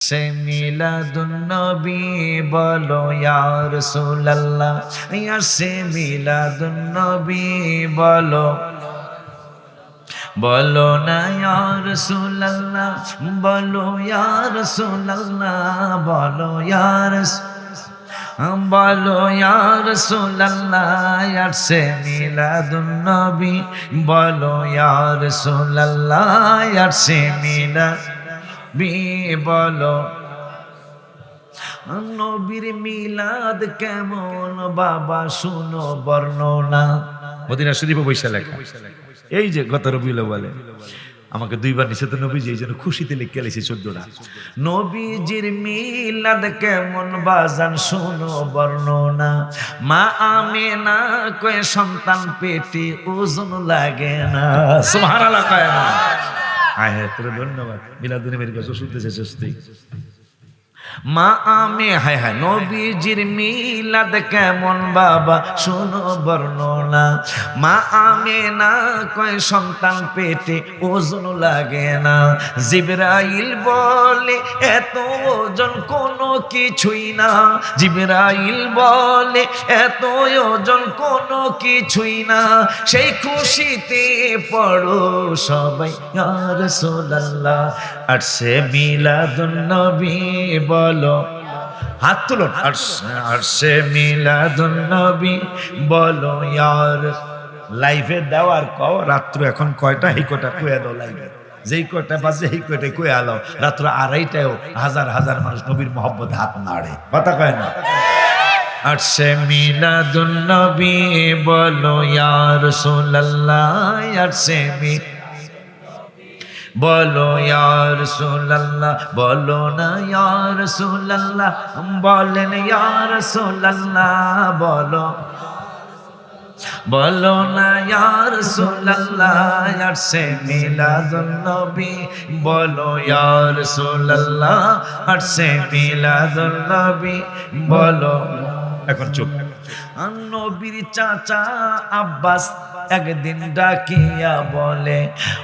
সে মিলাদুন নবী বলো ইয়া রাসূলুল্লাহ, ইয়া সে মিলাদুন নবী বলো, বলো না ইয়া রাসূলুল্লাহ, বলো ইয়া রাসূলুল্লাহ, বলো ইয়া বলো ইয়া রাসূলুল্লাহ, ইয়া সে মিলাদুন নবী বলো ইয়া রাসূলুল্লাহ, ইয়া সে মিলাদ বলো। নবীর মিলাদ কেমন বাবা শুনো বর্ণনা। মদিনা শরীফে বৈশা লেখা, এই যে গত রবিউল বলে আমাকে দুইবার নিষেধ নবীজি, এই জন্য খুশিতে লিখে লেছি 14টা। নবীজির মিলাদ কেমন বাজান শুনো বর্ণনা। মা আমেনা কয় সন্তান পেটে ওজন লাগে না, সুবহানাল্লাহ কয় না। আয় তোরে ধন্যবাদ। মিলাদুন নবীর কাছে শুনতেছে সস্তি মা আমে হায় হায় নবীজির মিলাদ কেমন বাবা শুনো বর্ণনা। মা আমেনা কয় সন্তান পেটে ওজন লাগে না। জিবরাইল বলে এত ওজন কোনো কিছুই না। জিবরাইল বলে এত ওজন কোনো কিছুই না। সেই খুশিতে পড়ো সবাই ইয়া রাসূলুল্লাহ, আর সে মিলাদুন নবী বলো। হাত তুলুন। আর সে মিলাদুন নবী বলো ইয়ার। লাইভে দেওয়ার কও রাত্র এখন কয়টা এই কয়টা কয়ে দাও লাইভে, যেই কয়টা বাজে এই কয়টায় কয়ে আলো। রাত্র 2:30টায়ও হাজার হাজার মানুষ নবীর মহব্বতে হাত নাড়ে, কথা কয় না। আর সে মিলাদুন নবী বলো ইয়া রাসূলুল্লাহ, আর সে বলো ইয়া রাসূলুল্লাহ, বলো না ইয়া রাসূলুল্লাহ, বলেন ইয়া রাসূলুল্লাহ, বলো বলো না ইয়া রাসূলুল্লাহ, আর সে মিলাদুন নবী বলো ইয়া রাসূলুল্লাহ, আর সে মিলাদুন নবী বলো। এখন চুপ। নবীর চাচা আব্বাস একদিন ডাকিয়া বলে,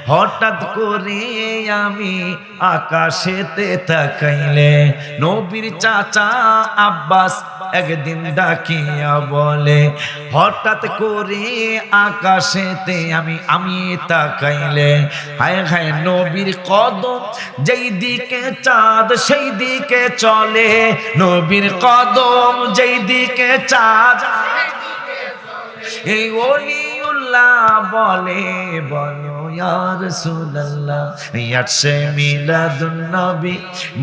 হঠাৎ করে আমি আকাশেতে তাকাইলে। নবীর চাচা আব্বাস একদিন ডাকিয়া বলে, হঠাৎ করে আকাশেতে আমি তাকাইলে। হায় হায় নবীর কদম যেই দিকে চাঁদ সেই দিকে চলে। নবীর কদম যেই দিকে চাঁদ এই ওলিউল্লাহ বলে, বলো ইয়া রাসূলুল্লাহ, ইয়া সে মিলাদুন নবী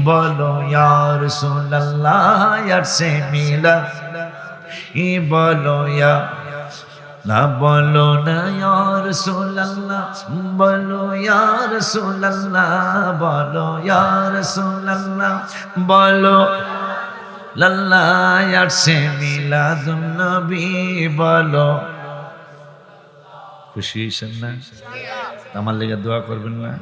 বলো ইয়া রাসূলুল্লাহ, ইয়া সে মিলাদ বলো ইয়া না, বলো না ইয়া রাসূলুল্লাহ, বলো ইয়া রাসূলুল্লাহ, বলো ইয়া রাসূলুল্লাহ, বলো লাল্লাহ, ইয়া সে মিলাদুন নবী বলো। খুশি হইছেন না? আমার লেগে দোয়া করবেন না?